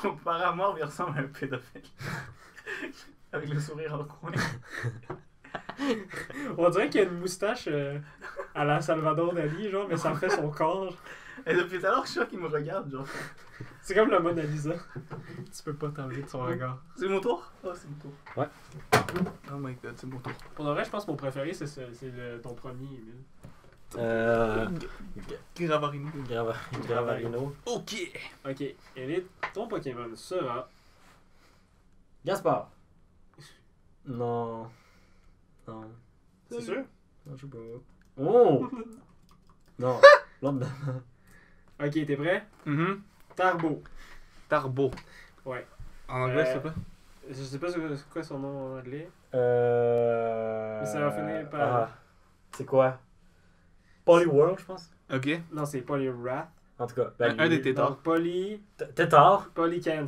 Apparemment, il ressemble à un pédophile. Avec le sourire en coin.
On dirait qu'il y a une moustache à la Salvador Dali, genre, mais ça fait son corps.
Et depuis tout à l'heure, je suis sûr qu'il me regarde, genre.
C'est comme la Mona Lisa. Tu peux pas t'enlever de son regard.
C'est mon tour? Oh, c'est mon tour.
Ouais.
Oh my god, c'est mon tour.
Pour le vrai, je pense que mon préféré, c'est ton premier, Emile.
Gravarino.
Gravarino.
Ok.
Ok, Elite, ton Pokémon sera...
Gaspard. Non. Non.
C'est sûr?
Non, je sais pas. Oh! Non. L'autre d'avant.
Ok, t'es prêt? Tarbo.
Tarbo.
Ouais.
En anglais, s'il te plaît?
Je sais pas c'est quoi son nom en anglais.
Mais
ça va finir par-
Ah. C'est quoi? Polyworld, je pense.
Ok.
Non, c'est Poliwrath.
En tout cas.
Un des tétards.
Donc,
Tétard.
Polycans.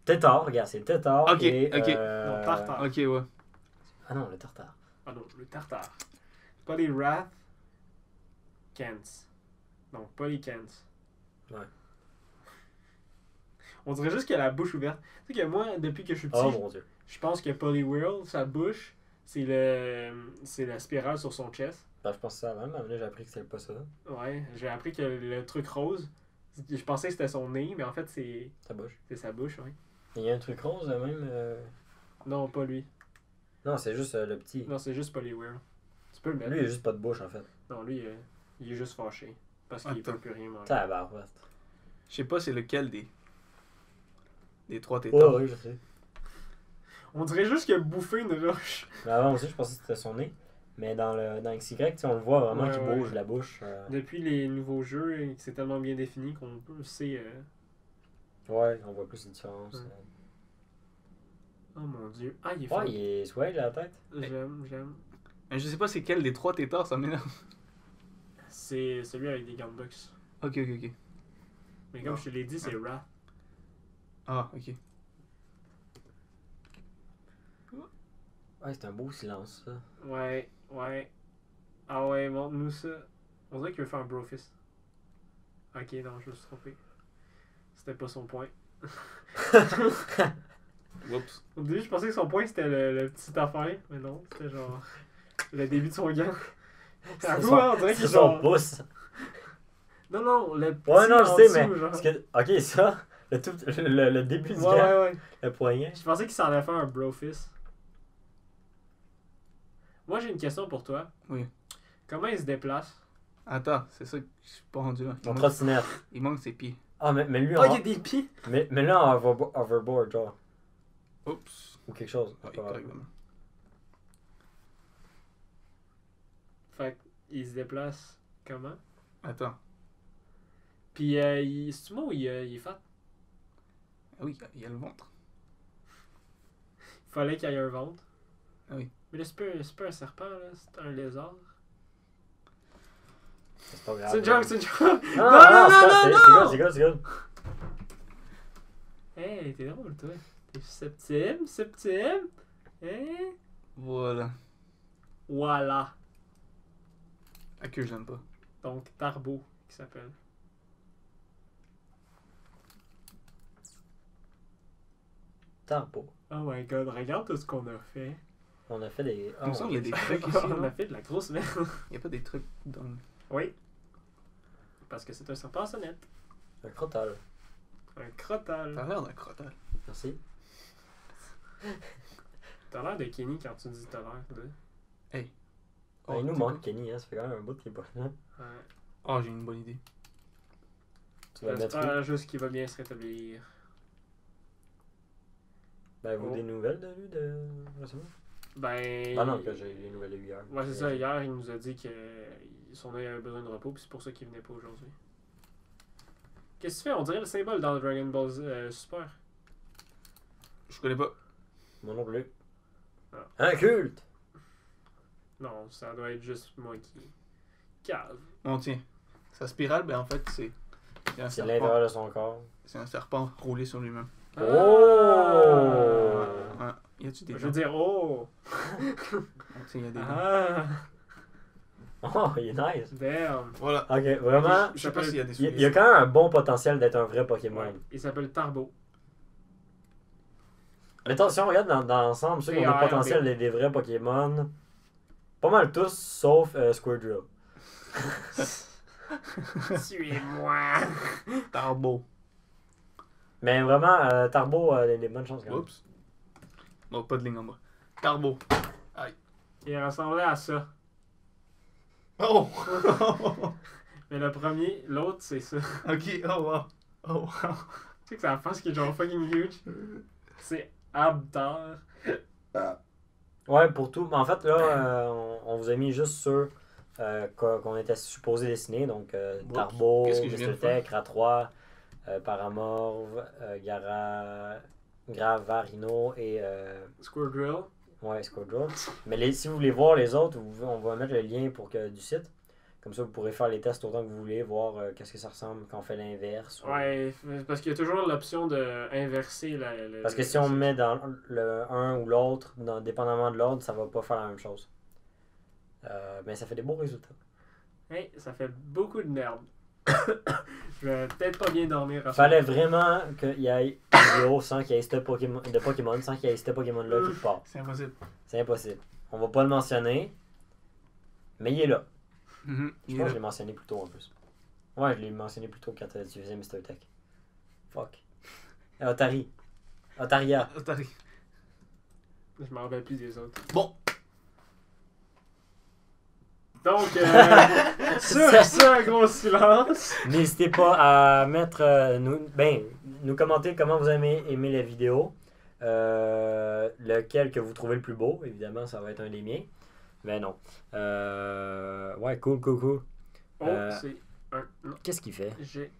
Tétard, regarde, c'est Tétard.
Ok,
et,
ok.
Non, Tartare.
Ok, ouais.
Ah non, le Tartare.
Ah non, le Tartare. Poliwrath. Cans. Donc, Polycans.
Ouais.
On dirait juste qu'il a la bouche ouverte. Tu sais que moi, depuis que je suis petit,
Oh mon dieu.
je pense que Poliwhirl, sa bouche, c'est la spirale sur son chest.
Ben, je pense ça avant, mais là j'ai appris que c'était pas ça.
Ouais, j'ai appris que le truc rose, je pensais que c'était son nez, mais en fait,
Ta bouche.
c'est sa bouche, oui.
Il y a un truc rose même.
Non, pas lui.
Non, c'est juste le petit.
Non, c'est juste Poliwhirl. Tu peux le mettre.
Lui, il a juste pas de bouche en fait.
Non, lui, il est juste fâché. Parce qu'il
Attends.
peut plus rien manger.
Tabarouette.
Je sais pas c'est lequel des trois
Oh,
tétards.
oui, je sais.
On dirait juste qu'il a bouffé une roche.
Mais avant aussi, je pensais que c'était son nez. Mais dans XY, tu sais, on le voit vraiment
Ouais,
qu'il
ouais.
bouge la bouche.
Depuis les nouveaux jeux, c'est tellement bien défini qu'on sait...
Ouais, on voit plus la différence.
Ouais. Oh mon dieu. Ah, il est
Ouais,
fort.
il est swag la tête.
J'aime.
Mais je sais pas c'est quel des trois tétards, ça m'énerve.
C'est celui avec des gants de boxe.
Ok, ok, ok.
Mais comme je te l'ai dit, c'est Wrath.
Ah, ok.
Ouais, c'est un beau silence, ça.
Ouais. Ah ouais, montre-nous ça. On dirait qu'il veut faire un brofist. Ok, non, je me suis trompé. C'était pas son point.
Oups.
Au début, je pensais que son point c'était le petit affaire, mais non, c'était genre le début de son gant. À vous, hein, on dirait qu'il
C'est
est genre.
son pouce.
Non, le petit
Ouais, non, je
en
sais,
dessous,
mais.
genre.
Parce que, ok, ça, le début du gars,
Ouais.
le poignet.
Je pensais qu'il s'en allait faire un brofist. Moi, j'ai une question pour toi.
Oui.
Comment il se déplace?
Attends, c'est ça que je suis pas rendu là.
En trottinette.
Il manque ses pieds.
Ah, mais lui,
Oh, il y a des pieds!
mais là, en hoverboard, genre.
Oups.
Ou quelque chose.
Ouais,
Pas grave.
correctement.
Fait qu'il se déplace comment?
Attends.
Puis, c'est-tu moi ou il est fat?
Ah oui, il y a le ventre.
Il fallait qu'il y ait un ventre.
Ah oui.
Mais là, c'est pas un serpent, là, c'est un lézard.
C'est pas grave.
C'est une joke, c'est une joke!
Non, c'est good.
Hey, t'es drôle, toi. T'es septième? Hein?
Voilà.
Voilà.
La queue, j'aime pas.
Donc, Tarbo, qui s'appelle.
Tarbo.
Oh my god, regarde tout ce qu'on a fait.
On a fait des.
Il me semble qu'il y a des trucs ici,
On a
non?
fait de la grosse merde.
Il y a pas des trucs dans le...
Oui. Parce que c'est un serpent sonnette.
Un crottal.
Un crottal.
T'as l'air d'un crottal.
Merci.
T'as l'air de Kenny quand tu dis t'as l'air. là.
Ah, il nous
t'es
manque
pas-
Kenny, hein. Ça fait quand même un bout qu'il est pas là.
Ouais.
Oh, j'ai une bonne idée.
Tu vas le mettre où?
J'espère juste qu'il va bien se rétablir.
Ben, vous
Oh.
des nouvelles de lui de. Je sais pas.
Ben.
Ah non, que j'ai les nouvelles de lui hier.
Ouais, c'est ça. Hier, il nous a dit que son œil avait besoin de repos, puis c'est pour ça qu'il venait pas aujourd'hui. Qu'est-ce que tu fais? On dirait le symbole dans le Dragon Ball Super.
Je connais pas.
Mon non plus.
Ah.
Un culte!
Non, ça doit être juste moi qui cave.
Bon, tiens. Sa spirale, ben en fait, c'est un
C'est
serpent.
l'intérieur de son corps.
C'est un serpent roulé sur lui-même.
Oh!
Ouais. Y a-tu des
Je veux dire, oh!
Bon, tiens, y a des dents.
Ah!
Oh, il est nice.
Damn!
Voilà.
Ok, vraiment.
Je sais pas s'il y a des
Il y a quand même un bon potentiel d'être un vrai Pokémon.
Ouais, il s'appelle Tarbo.
Mais attention, si on regarde dans l'ensemble, ceux qui ont le
TRB.
potentiel d'être des vrais Pokémon, pas mal tous, sauf Squirtle.
Suis-moi.
Tarbo.
Mais vraiment, Tarbo a des bonnes chances quand même.
Oups. Non, pas de ligne en bas. Tarbo.
Il ressemblait à ça.
Oh!
Mais le premier, l'autre, c'est ça.
Ok, oh wow. Oh wow.
Tu sais que c'est la face qui est genre fucking huge. C'est Abtar.
Ouais, pour tout. Mais en fait, là, on vous a mis juste ceux qu'on était supposé dessiner. Donc, Tarbo,
Qu'est-ce que je viens de
Mr. Tech, Rat3, Paramorve, Gravarino et
Squirrel.
ouais, Squadron. Mais si vous voulez voir les autres, on va mettre le lien du site. Comme ça, vous pourrez faire les tests autant que vous voulez, voir qu'est-ce que ça ressemble quand on fait l'inverse.
Ouais, parce qu'il y a toujours l'option d'inverser
Parce que si on met dans le un ou l'autre, dépendamment de l'ordre, ça va pas faire la même chose. Mais ça fait des beaux résultats.
Hey, ça fait beaucoup de merde. Je vais peut-être pas bien dormir.
Fallait vraiment qu'il y ait une vidéo sans qu'il y ait ce Pokémon, sans qu'il y ait ce Pokémon-là qui part.
C'est impossible.
C'est impossible. On va pas le mentionner, mais il est là.
Mhm.
Je pense que je l'ai mentionné plus tôt en plus. Ouais, je l'ai mentionné plus tôt quand tu faisais Mr. Tech. Fuck. Otari. Otaria.
Atari.
Je m'en rappelle plus des autres.
Bon.
Donc, sur ce gros silence.
N'hésitez pas à mettre nous commenter comment vous avez aimé la vidéo. Lequel que vous trouvez le plus beau, évidemment, ça va être un des miens. Mais non. Ouais, cool.
Oh, c'est un. Non,
Qu'est-ce qu'il fait?
j'ai.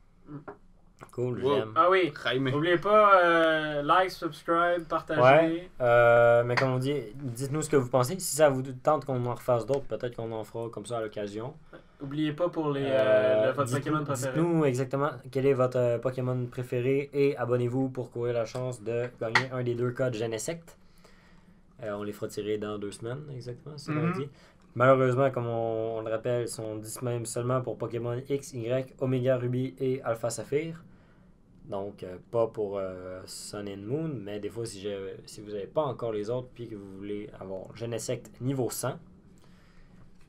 Cool,
Wow.
j'aime.
Ah oui.
Jaime.
N'oubliez pas, like, subscribe, partager.
Ouais, mais comme on dit, dites-nous ce que vous pensez. Si ça vous tente qu'on en refasse d'autres, peut-être qu'on en fera comme ça à l'occasion.
N'oubliez pas pour votre Pokémon préféré.
Dites-nous exactement quel est votre Pokémon préféré et abonnez-vous pour courir la chance de gagner un des 2 codes Genesect. On les fera tirer dans 2 semaines, exactement, c'est ce qu'on dit. Malheureusement, comme on le rappelle, ils sont disponibles seulement pour Pokémon X, Y, Omega Ruby et Alpha Saphir. Donc, pas pour Sun and Moon, mais des fois, si vous n'avez pas encore les autres puis que vous voulez avoir Genesect niveau 100,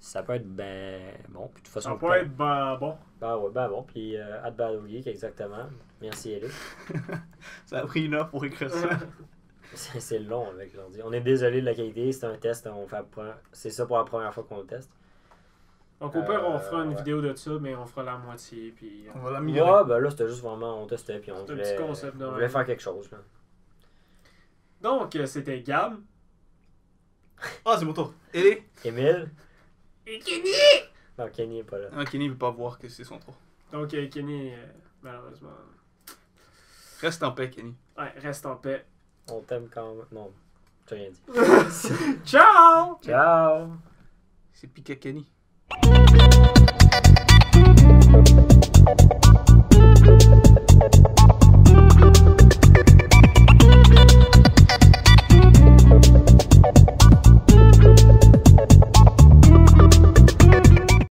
ça peut être ben bon. Puis de toute façon,
Ça peut être bon.
Ben ouais, ben bon. Puis @BattleGeek, exactement. Merci, Eric.
Ça a pris une heure pour écrire ça.
C'est long avec l'ordi. On est désolé de la qualité, c'est un test. C'est ça pour la première fois qu'on le teste.
Donc, au pire, on fera une
ouais.
vidéo de ça, mais on fera la moitié. Puis,
On va l'améliorer.
Ouais, ben là, c'était juste vraiment, on testait. Puis on
C'est un
voulait,
petit concept de
on
même.
voulait faire quelque chose. Là.
Donc, c'était Gab.
Ah, c'est mon tour. Et
Émile.
Et Kenny!
Non, Kenny est pas là.
ah, Kenny veut pas voir que c'est son tour.
Donc, Kenny, malheureusement.
Reste en paix, Kenny.
Ouais, reste en paix.
On t'aime quand même. Non, j'ai rien dit.
Ciao!
Ciao!
C'est Pika Kenny.